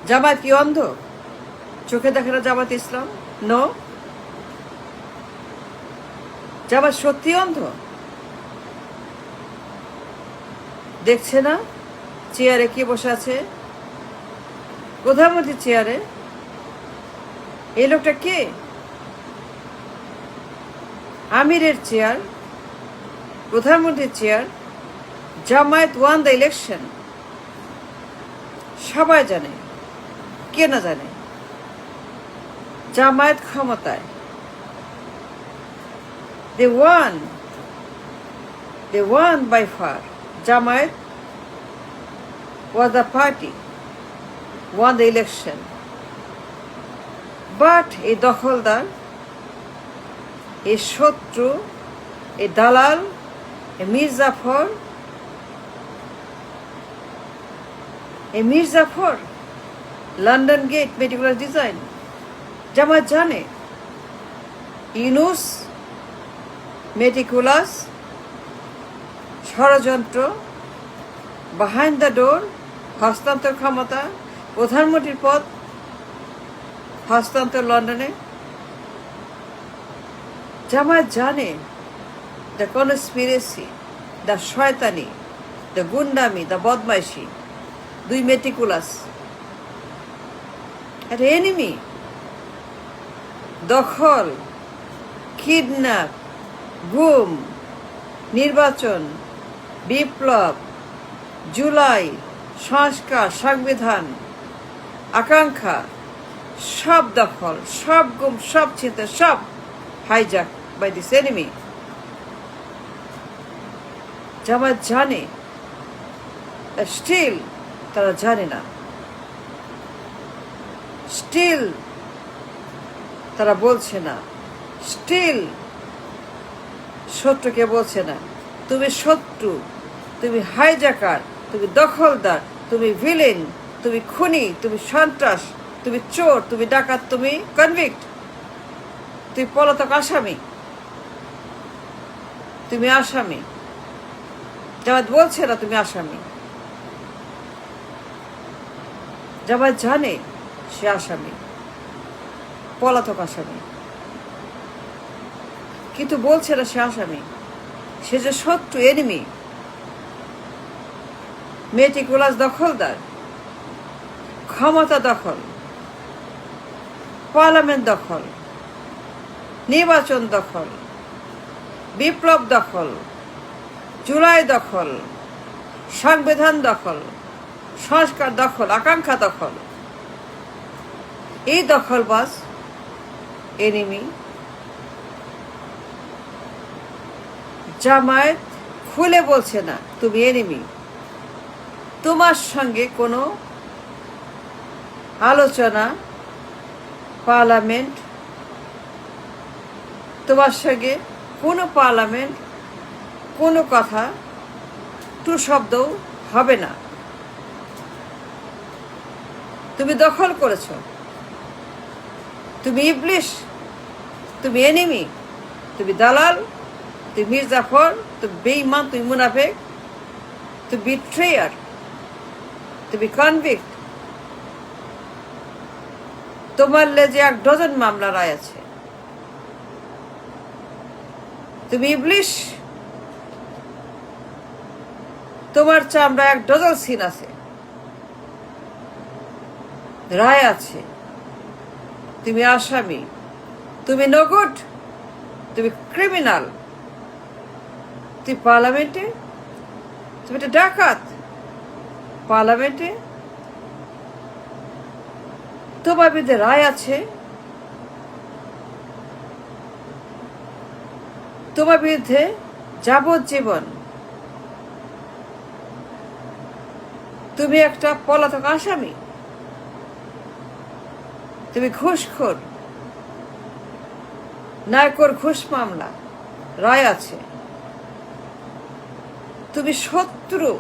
জামায়াত কি অন্ধ? চোখে দেখে না জামায়াত ইসলাম? নো। জামায়াত সত্যি অন্ধ? দেখছে না চেয়ারে কে বসে আছে? প্রধানমন্ত্রীর চেয়ারে। এই লোকটা কে? আমিরের চেয়ার, প্রধানমন্ত্রীর chair. Jamaat one the election, সবাই জানে, কে না জানে? জামায়াত ক্ষমতায়, they won by far. Jamaat was the party, won the election. But এই দখলদার, এই শত্রু, এই দালাল, এই Mirjafar, London gate meticulous design. Jamaat জানে ইউনুস মেটিকুলাস ষড়যন্ত্র, বিহাইন্ড দ্য ডোর, হস্তান্তর ক্ষমতা, প্রধানমন্ত্রীর পদ হস্তান্তর লন্ডনে। জামায়াত জানে দ্য কনস্পিরেসি, দ্য শয়তানি, দ্য গুন্ডামি, দ্য বদমাইশি, দুই মেটিকুলাস একটা এনিমি। দখল, কিডন্যাপ, গুম, নির্বাচন, বিপ্লব, জুলাই, সংস্কার, সংবিধান, আকাঙ্ক্ষা, সব দখল, সব গুম, সব চিন্তা, সব hijack by this enemy. Jamaat জানে, স্টিল তারা জানে না, স্টিল তারা বলছে না, স্টিল শত্রুকে বলছে না তুমি শত্রু, তুমি হাইজ্যাকার, তুমি দখলদার, তুমি ভিলেন, তুমি খুনি, তুমি সন্ত্রাস, তুমি চোর, তুমি ডাকাত, তুমি কনভিক্ট, তুমি পলাতক আসামি, তুমি আসামি। জামায়াত বলছে না তুমি আসামি। জামায়াত জানে সে আসামি, পলাতক আসামি, কিন্তু বলছে না সে আসামি। সে যে শত্রু, এনিমি, মেটিকুলাস দখলদার, ক্ষমতা দখল, পার্লামেন্ট দখল, নির্বাচন দখল, বিপ্লব দখল, জুলাই দখল, সংবিধান দখল, সংস্কার দখল, আকাঙ্ক্ষা দখল। এই দখলবাজ এনিমি জামায়াত খুলে বলছে না তুমি এনিমি। তোমার সঙ্গে কোনো আলোচনা, পার্লামেন্ট, তোমার সঙ্গে কোনো পার্লামেন্ট, কোনো কথা, টু শব্দও হবে না। তুমি দখল করেছ, তুমি ইবলিশ, তুমি এনিমি, তুমি দালাল, তুমি মির্জাফর, তুমি বেঈমান, তুমি মুনাফিক, তুমি বিট্রেয়ার, তুমি কনভিক্ট। তোমার লেজে 1 ডজন মামলা রায় আছে। তুমি ইবলিশ, তোমার চামড়া 1 ডজন সিন আছে, রায় আছে। তুমি আসামি, তুমি নগুড, তুমি ক্রিমিনাল। তুই পার্লামেন্টে, তুমি একটা ডাকাত। পার্লামেন্টে তোমার বিরুদ্ধে রায় আছে, তোমার বিরুদ্ধে যাবজ্জীবন। তুমি একটা পলাতক আসামি, তুমি ঘুষখোর, নায়কর ঘুষ মামলা, রায় আছে। তুমি শত্রু,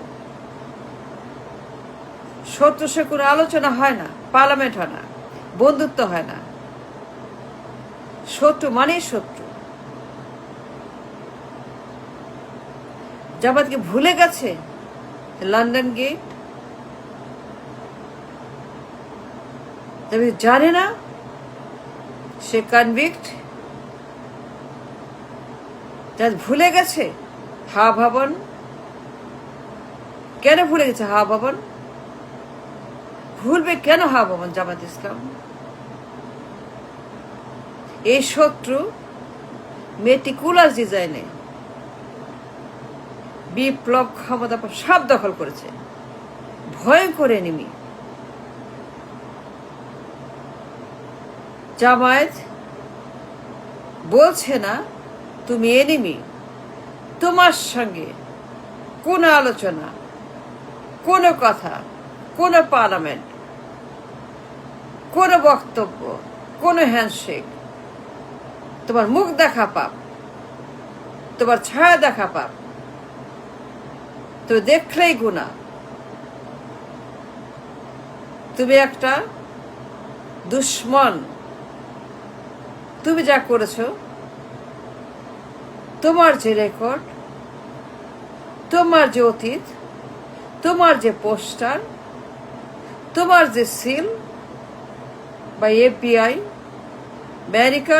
শত্রু সে কোনো আলোচনা হয় না, পার্লামেন্ট হয় না, বন্ধুত্ব হয় না। শত্রু মানেই শত্রু। জামায়াতকে ভুলে গেছে লন্ডন গেট, তবে জানে না সে কনভিক্ট, যা ভুলে গেছে হাওয়া ভবন। কেন ভুলে গেছে হাওয়া ভবন? ভুলবে কেন হাওয়া ভবন জামাত ইসলাম? এই শত্রু মেটিকুলাস ডিজাইনে বিপ্লব ক্ষমতা সব দখল করেছে, ভয়ঙ্কর এনিমি। জামায়াত বলছে না তুমি এনিমি, তোমার সঙ্গে কোনো আলোচনা, কোনো কথা, কোনো পার্লামেন্ট, কোনো বক্তব্য, কোনো হ্যান্ডশেক, তোমার মুখ দেখা পাপ, তোমার ছায়া দেখা পাপ, তুমি দেখলেই গুনাহ। তুমি একটা দুশ্মন। তুমি যা করেছো, তোমার যে রেকর্ড, তোমার যে অতীত, তোমার যে পোস্টার, তোমার যে সিল বা FBI, আমেরিকা,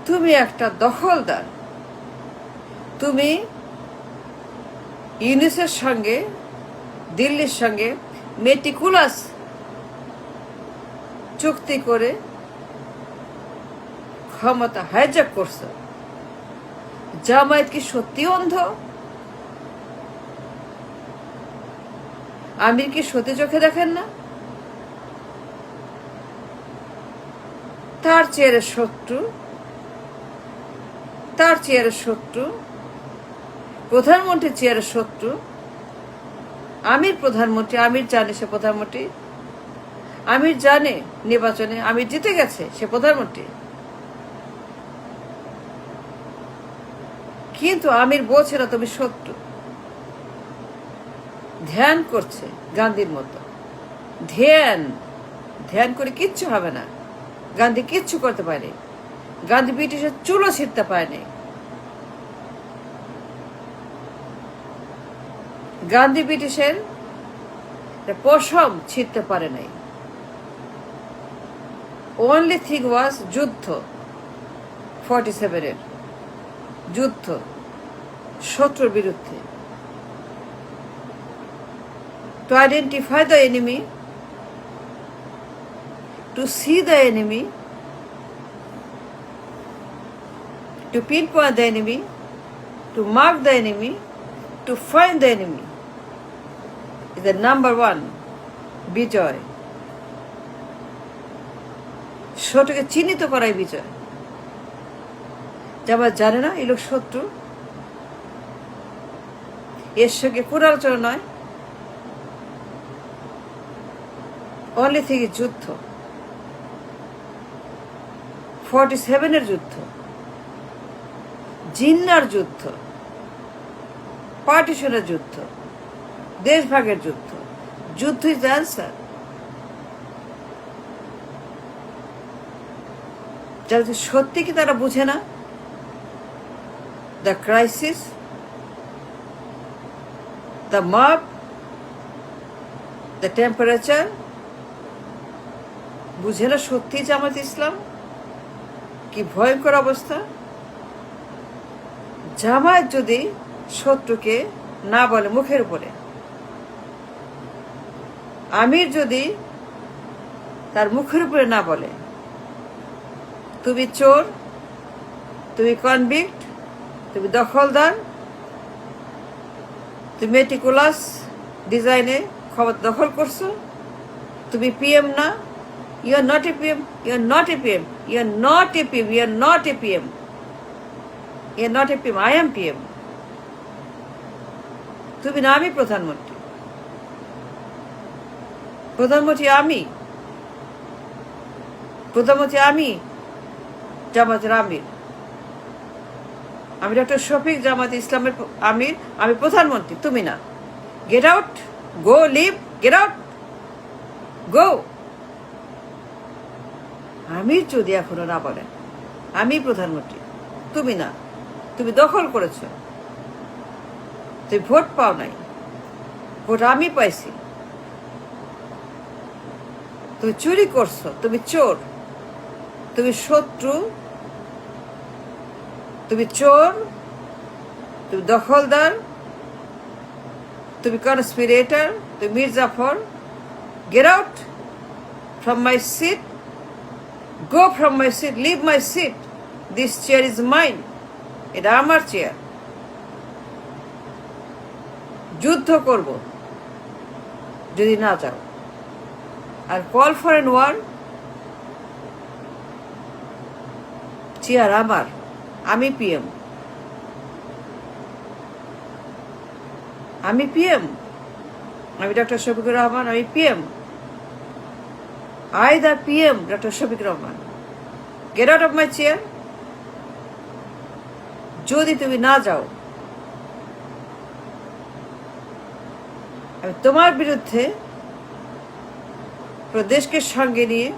তুমি একটা দখলদার। তুমি ইউনিসের সঙ্গে, দিল্লির সঙ্গে মেটিকুলাস চুক্তি করে ক্ষমতা হাইজ্যাক করছো। জামায়াত কি সত্যি অন্ধ? আমির কি সত্যি চোখে দেখেন না? তার চেয়ারের শত্রু, তার চেয়ারের শত্রু, প্রধানমন্ত্রীর চেয়ারের শত্রু আমির। প্রধানমন্ত্রী আমির জানে সে প্রধানমন্ত্রী, আমির জানে নির্বাচনে আমির জিতে গেছে, সে প্রধানমন্ত্রী। কিন্তু আমির বলছে না তুমি শত্রু। ধ্যান করছে গান্ধীর মতো। ধ্যান করে কিচ্ছু হবে না। গান্ধী কিচ্ছু করতে পারে। গান্ধী ব্রিটিশের চুলো ছিঁড়তে পারেনি। গান্ধী ব্রিটিশের পশম ছিঁড়তে পারে নাই। only thing was যুদ্ধ, 47-এর যুদ্ধ শত্রুর বিরুদ্ধে। To identify the enemy, to see the enemy, to pinpoint the enemy, to mark the enemy, to find the enemy is the number one বিজয়। শত্রুকে চিহ্নিত করাই বিজয়। জামাত জানে না এই লোক শত্রু, এর সঙ্গে কোনো আলোচনা নয়। অনলি থেকে যুদ্ধ, 47-এর যুদ্ধ, জিন্নার যুদ্ধ, পার্টিশনের যুদ্ধ, দেশভাগের যুদ্ধ। যুদ্ধ ইজ দ্য অ্যান্সার। যারা সত্যি কি তারা বুঝে না দ্য ক্রাইসিস, দ্য মাপ, দ্য টেম্পারেচার? বুঝে না সত্যি জামাত ইসলাম কি ভয়ঙ্কর অবস্থা। জামায়াত যদি শত্রুকে না বলে মুখের উপরে, আমির যদি তার মুখের উপরে না বলে তুমি চোর, তুমি কনভিক্ট, তুমি দখলদার, তুমি মেটিকুলাস ডিজাইনে ক্ষমতা দখল করছো, তুমি PM না, you are not a PM, you are not a PM, you are not a PM, you are not a PM, you are not a PM, I am PM। তুমি না, আমি প্রধানমন্ত্রী। প্রধানমন্ত্রী আমি, প্রধানমন্ত্রী আমি, জামাতের আমির। আমি ডক্টর শফিক, জামাত ইসলামের আমির, আমি প্রধানমন্ত্রী, তুমি না। গেট আউট, গো, লিভ, গেট আউট, গো। আমির যদি এখনো না বলেন আমি প্রধানমন্ত্রী, তুমি না, তুমি দখল করেছ, তুমি ভোট পাও নাই, ভোট আমি পাইছি। তুমি চুরি করছো, তুমি চোর, তুমি শত্রু, তুমি চোর, তুমি দখলদার, তুমি কনস্পিরেটর, তুমি Mirjafar. Get out from my seat, go from my seat, leave my seat, this chair is mine, এটা আমার চেয়ার। যুদ্ধ করব যদি না যাও। আর call for an war, chair আমার, আমি পিএম, আমি পিএম, আমি ডক্টর শফিকুর রহমান, আমি PM, I the PM doctor Shafiqur Rahman. Get out of my chair. যদি তুমি না যাও, আমি তোমার বিরুদ্ধে দেশকে সঙ্গে নিয়ে,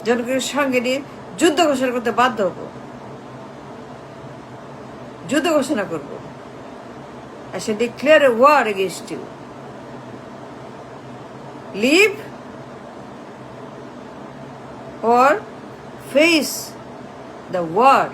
জনগণের সঙ্গে নিয়ে যুদ্ধ ঘোষণা করতে বাধ্য হব, যুদ্ধ ঘোষণা করব। I shall declare a war against you. Leave or face the war